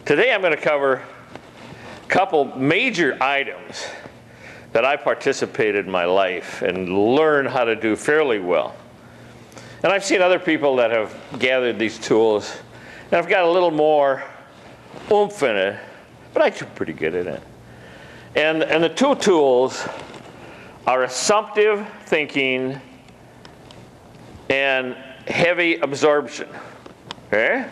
Today I'm going to cover a couple major items that I participated in my life and learned how to do fairly well. And I've seen other people that have gathered these tools, and I've got a little more oomph in it, but I do pretty good at it. And the two tools are assumptive thinking and heavy absorption. Okay?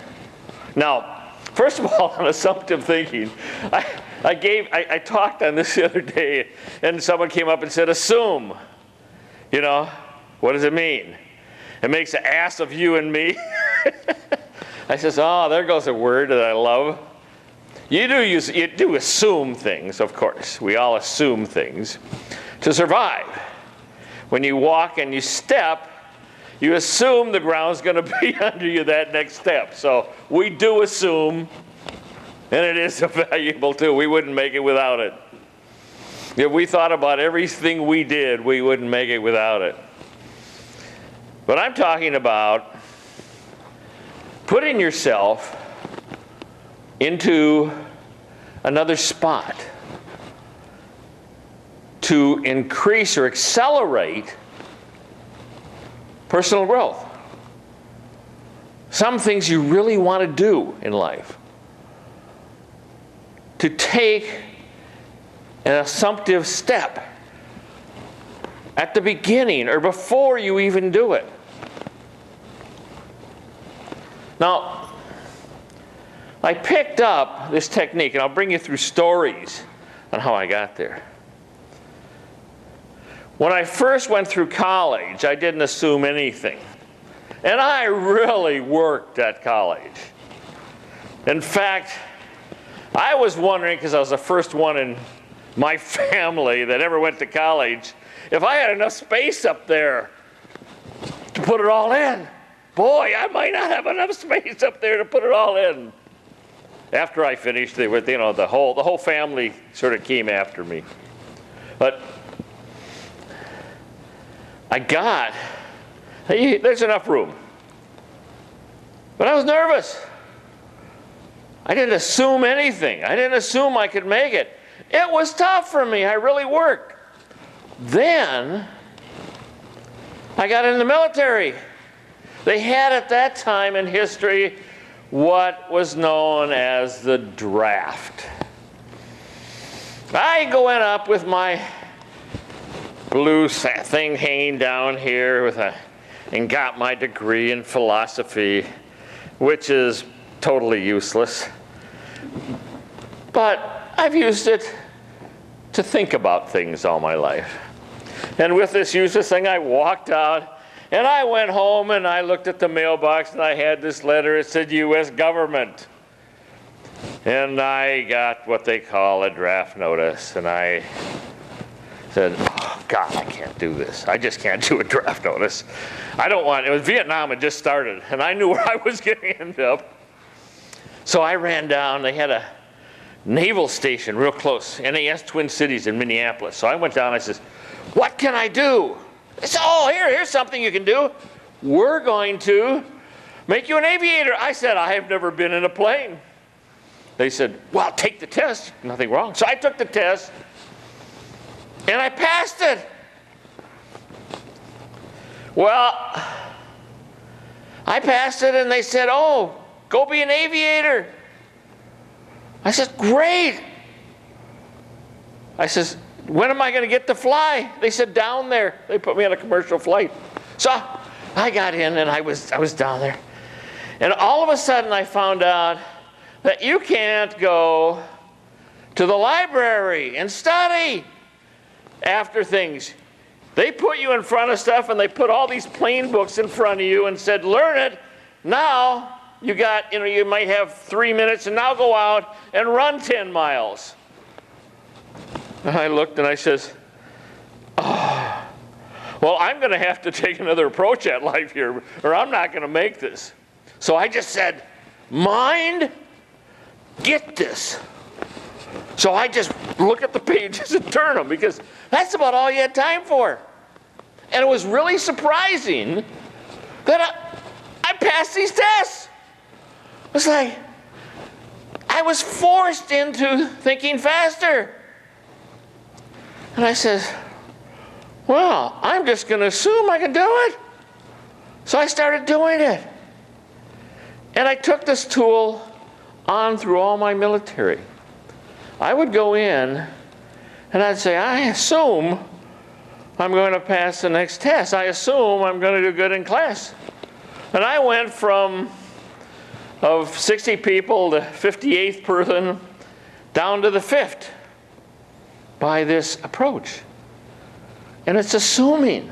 Now, first of all, on assumptive thinking, I talked on this the other day, and someone came up and said, assume. You know, what does it mean? It makes an ass of you and me. I says, oh, there goes a word that I love. You do assume things, of course. We all assume things to survive. When you walk and you step, you assume the ground's going to be under you that next step. So we do assume, and it is a valuable tool. We wouldn't make it without it. If we thought about everything we did, we wouldn't make it without it. But I'm talking about putting yourself into another spot to increase or accelerate personal growth. Some things you really want to do in life. To take an assumptive step at the beginning or before you even do it. Now, I picked up this technique, and I'll bring you through stories on how I got there. When I first went through college, I didn't assume anything. And I really worked at college. In fact, I was wondering, because I was the first one in my family that ever went to college, if I had enough space up there to put it all in. Boy, I might not have enough space up there to put it all in. After I finished, they were, the whole family sort of came after me. But there's enough room. But I was nervous. I didn't assume anything. I didn't assume I could make it. It was tough for me. I really worked. Then I got in the military. They had at that time in history what was known as the draft. I went up with my blue thing hanging down here and got my degree in philosophy, which is totally useless. But I've used it to think about things all my life. And with this useless thing, I walked out, and I went home, and I looked at the mailbox, and I had this letter. It said, U.S. government. And I got what they call a draft notice, and I said, oh, God, I can't do this. I just can't do a draft notice. It was Vietnam had just started, and I knew where I was going to end up. So I ran down. They had a naval station real close, NAS Twin Cities in Minneapolis. So I went down, and I said, what can I do? They said, oh, here's something you can do. We're going to make you an aviator. I said, I have never been in a plane. They said, well, take the test. Nothing wrong. So I took the test, and I passed it. Well, I passed it, and they said, oh, go be an aviator. I said, great. I said, when am I going to get to fly? They said, down there. They put me on a commercial flight. So I got in, and I was down there. And all of a sudden, I found out that you can't go to the library and study after things. They put you in front of stuff, and they put all these plain books in front of you and said, learn it. Now you might have 3 minutes, and now go out and run 10 miles. And I looked, and I says, oh, well, I'm going to have to take another approach at life here, or I'm not going to make this. So I just said, mind, get this. So I just look at the pages and turn them, because that's about all you had time for. And it was really surprising that I passed these tests. It was like, I I was forced into thinking faster. And I said, well, I'm just going to assume I can do it. So I started doing it. And I took this tool on through all my military. I would go in and I'd say, I assume I'm going to pass the next test. I assume I'm going to do good in class. And I went from of 60 people, the 58th person, down to the 5th by this approach. And it's assuming.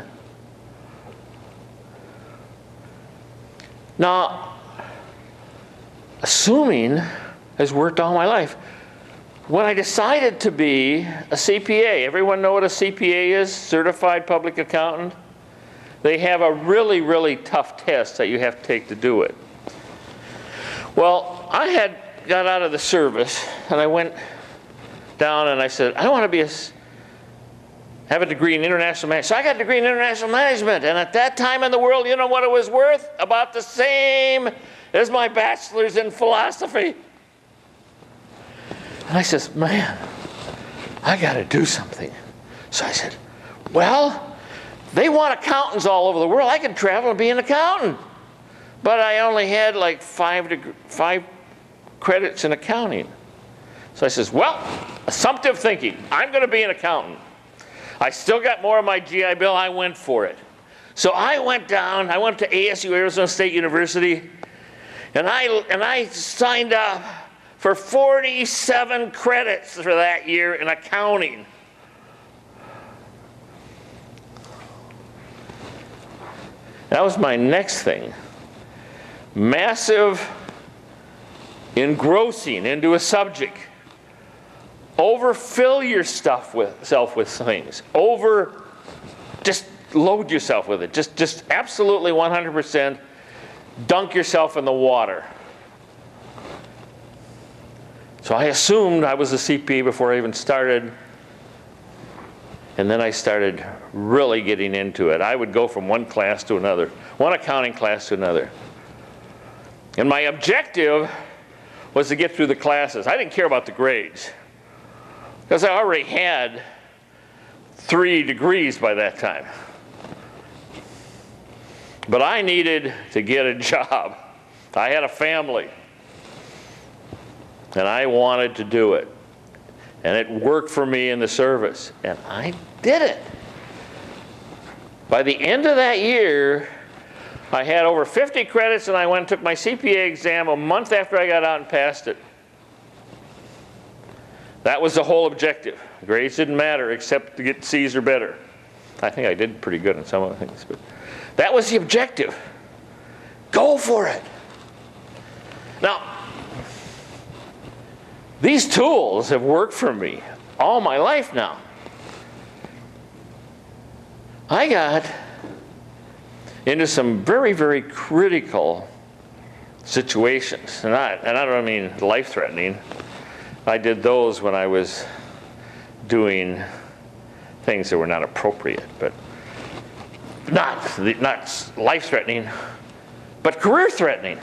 Now, assuming has worked all my life. When I decided to be a CPA, everyone know what a CPA is? Certified Public Accountant? They have a really, really tough test that you have to take to do it. Well, I had got out of the service, and I went down and I said, I want to have a degree in international management. So I got a degree in international management, and at that time in the world, you know what it was worth? About the same as my bachelor's in philosophy. And I said, man, I got to do something. So I said, well, they want accountants all over the world. I can travel and be an accountant. But I only had like 5 credits in accounting. So I says, well, assumptive thinking. I'm going to be an accountant. I still got more of my GI Bill. I went for it. So I went down. I went to ASU, Arizona State University, and I signed up for 47 credits for that year in accounting. That was my next thing. Massive engrossing into a subject. Overfill yourself with things. Just load yourself with it. Just absolutely 100% dunk yourself in the water. So I assumed I was a CPA before I even started. And then I started really getting into it. I would go from one class to another, one accounting class to another. And my objective was to get through the classes. I didn't care about the grades, because I already had 3 degrees by that time. But I needed to get a job. I had a family, and I wanted to do it. And it worked for me in the service, and I did it. By the end of that year, I had over 50 credits, and I went and took my CPA exam a month after I got out and passed it. That was the whole objective. Grades didn't matter except to get C's or better. I think I did pretty good in some of the things, but that was the objective. Go for it. Now, these tools have worked for me all my life now. I got into some very, very critical situations. And I don't mean life-threatening. I did those when I was doing things that were not appropriate, but not life-threatening, but career-threatening.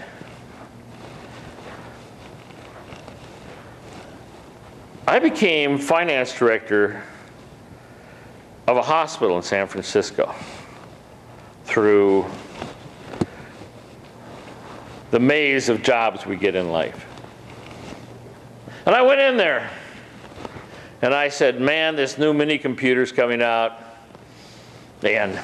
I became finance director of a hospital in San Francisco through the maze of jobs we get in life. And I went in there and I said, man, this new mini computer's coming out, and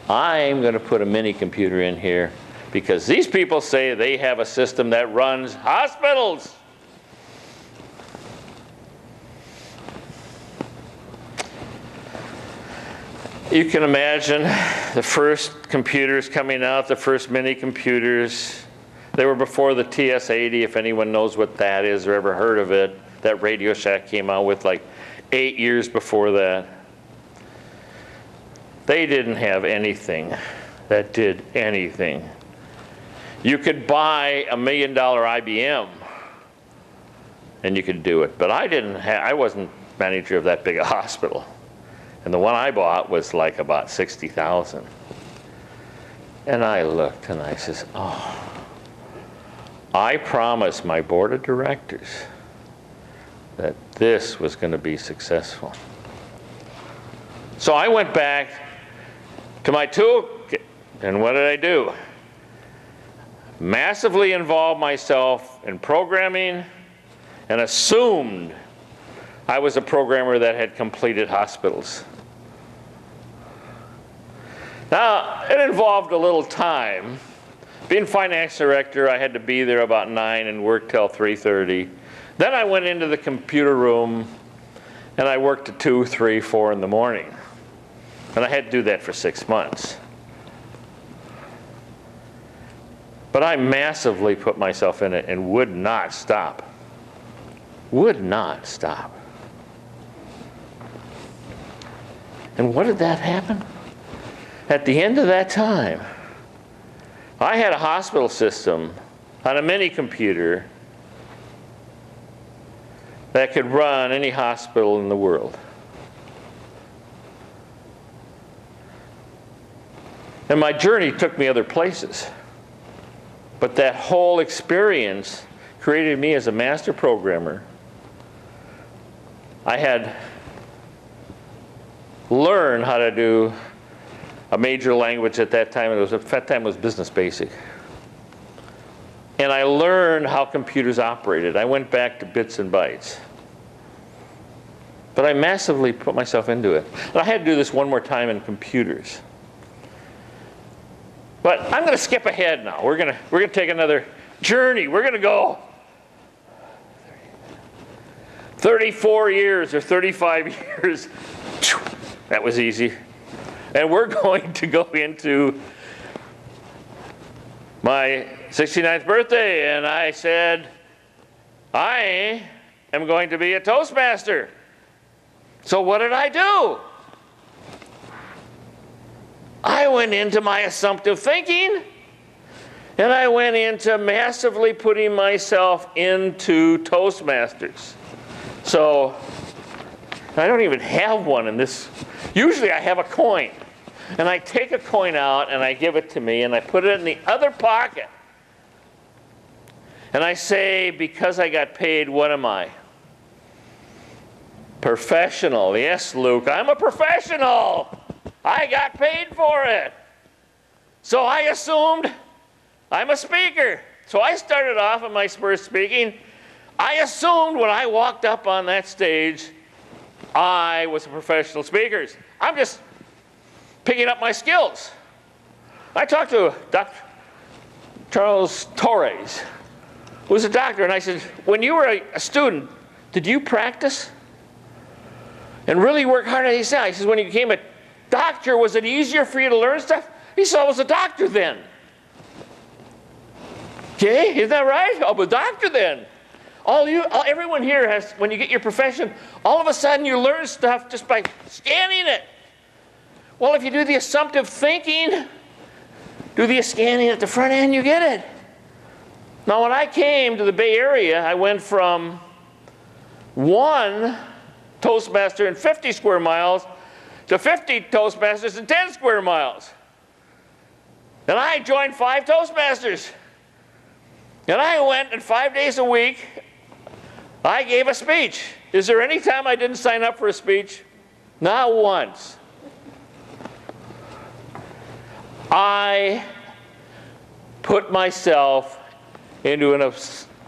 I'm going to put a mini computer in here because these people say they have a system that runs hospitals. You can imagine the first computers coming out, the first mini computers. They were before the TS-80, if anyone knows what that is or ever heard of it. That Radio Shack came out with like 8 years before that. They didn't have anything that did anything. You could buy $1 million IBM and you could do it, but I wasn't manager of that big a hospital. And the one I bought was like about $60,000. And I looked and I says, oh, I promised my board of directors that this was going to be successful. So I went back to my toolkit, and what did I do? Massively involved myself in programming and assumed I was a programmer that had completed hospitals. Now, it involved a little time. Being finance director, I had to be there about 9 and work till 3:30. Then I went into the computer room and I worked at 2, 3, 4 in the morning. And I had to do that for 6 months. But I massively put myself in it and would not stop. Would not stop. And what did that happen? At the end of that time, I had a hospital system on a mini computer that could run any hospital in the world. And my journey took me other places. But that whole experience created me as a master programmer. I had learned how to do a major language at that time. At that time it was Business Basic. And I learned how computers operated. I went back to bits and bytes. But I massively put myself into it. And I had to do this one more time in computers. But I'm going to skip ahead now. We're going to take another journey. We're going to go 34 years or 35 years. That was easy. And we're going to go into my 69th birthday, and I said, I am going to be a Toastmaster. So what did I do? I went into my assumptive thinking, and I went into massively putting myself into Toastmasters. So I don't even have one in this. Usually I have a coin, and I take a coin out and I give it to me and I put it in the other pocket. And I say, because I got paid, what am I? Professional. Yes, Luke, I'm a professional. I got paid for it. So I assumed I'm a speaker. So I started off in my first speaking. I assumed when I walked up on that stage, I was a professional speaker. I'm just picking up my skills. I talked to Dr. Charles Torres, who was a doctor, and I said, when you were a student, did you practice and really work hard? He says, when you became a doctor, was it easier for you to learn stuff? He said, I was a doctor then. Okay, isn't that right? I'm a doctor then. Everyone here has, when you get your profession, all of a sudden you learn stuff just by scanning it. Well, if you do the assumptive thinking, do the scanning at the front end, you get it. Now, when I came to the Bay Area, I went from 1 Toastmaster in 50 square miles to 50 Toastmasters in 10 square miles. And I joined 5 Toastmasters. And I went, and 5 days a week, I gave a speech. Is there any time I didn't sign up for a speech? Not once. I put myself into an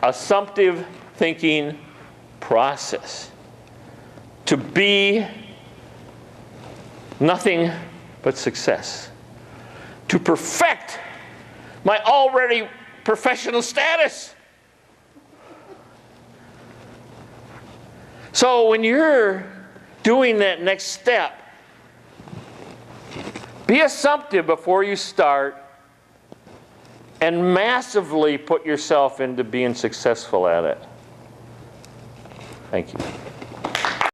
assumptive thinking process to be nothing but success, to perfect my already professional status. So when you're doing that next step, be assumptive before you start and massively put yourself into being successful at it. Thank you.